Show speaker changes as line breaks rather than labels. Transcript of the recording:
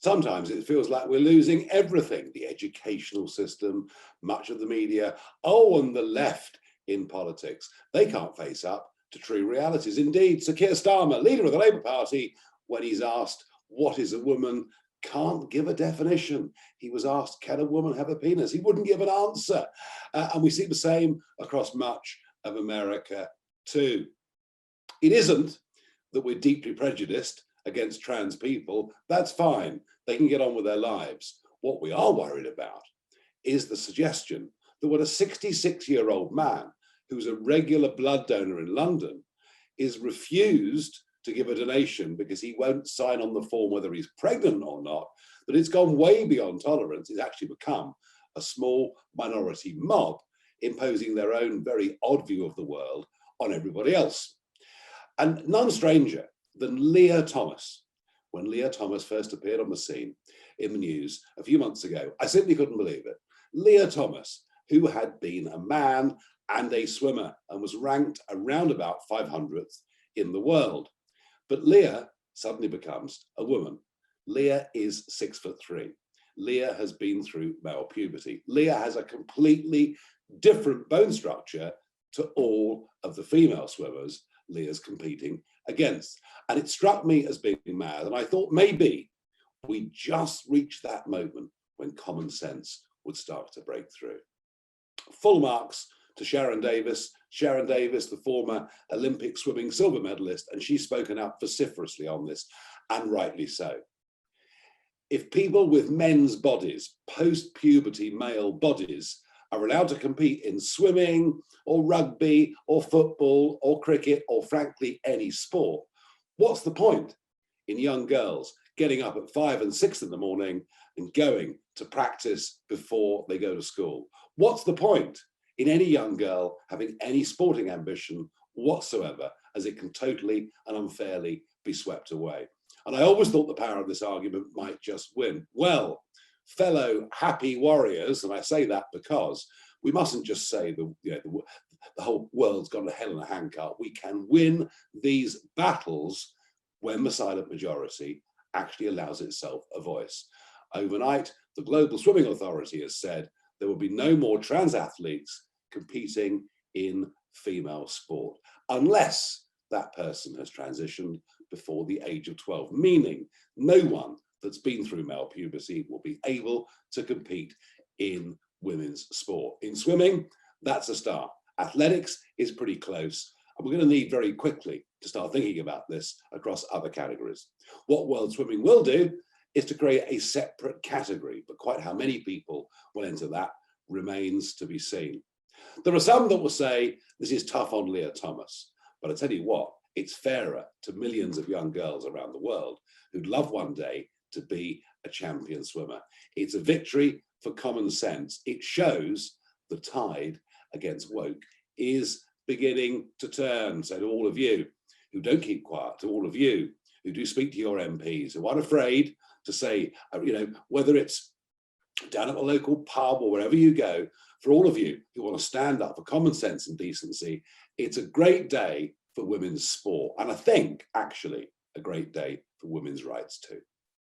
Sometimes it feels like we're losing everything: the educational system, much of the media, and the left in politics. They can't face up to true realities. Indeed, Sir Keir Starmer, leader of the Labour Party, when he's asked, what is a woman, can't give a definition. He was asked, can a woman have a penis? He wouldn't give an answer. And we see the same across much of America too. It isn't that we're deeply prejudiced against trans people. That's fine. They can get on with their lives. What we are worried about is the suggestion that when a 66-year-old man who's a regular blood donor in London is refused to give a donation because he won't sign on the form whether he's pregnant or not, that it's gone way beyond tolerance. It's actually become a small minority mob imposing their own very odd view of the world on everybody else. And none stranger than Leah Thomas. When Leah Thomas first appeared on the scene in the news a few months ago, I simply couldn't believe it. Leah Thomas, who had been a man and a swimmer and was ranked around about 500th in the world. But Leah suddenly becomes a woman. Leah is 6'3". Leah has been through male puberty. Leah has a completely different bone structure to all of the female swimmers Leah's competing against. And it struck me as being mad. And I thought maybe we just reached that moment when common sense would start to break through. Full marks to Sharon Davis. Sharon Davis, the former Olympic swimming silver medalist, and she's spoken out vociferously on this, and rightly so. If people with men's bodies, post-puberty male bodies, are allowed to compete in swimming or rugby or football or cricket or frankly any sport, what's the point in young girls getting up at 5 and 6 in the morning and going to practice before they go to school? What's the point in any young girl having any sporting ambition whatsoever, as it can totally and unfairly be swept away? And I always thought the power of this argument might just win. Well, fellow happy warriors, and I say that because we mustn't just say the whole world's gone to hell in a handcart. We can win these battles when the silent majority actually allows itself a voice. Overnight, the Global Swimming Authority has said there will be no more trans athletes competing in female sport unless that person has transitioned before the age of 12, meaning no one that's been through male puberty will be able to compete in women's sport. In swimming, that's a start. Athletics is pretty close, and we're going to need very quickly to start thinking about this across other categories. What World Swimming will do is to create a separate category, but quite how many people will enter that remains to be seen. There are some that will say this is tough on Leah Thomas, but I tell you what, it's fairer to millions of young girls around the world who'd love one day to be a champion swimmer. It's a victory for common sense. It shows the tide against woke is beginning to turn. So to all of you who don't keep quiet, to all of you who do speak to your MPs, who aren't afraid to say, whether it's down at the local pub or wherever you go, for all of you who want to stand up for common sense and decency, it's a great day for women's sport. And I think actually a great day for women's rights too.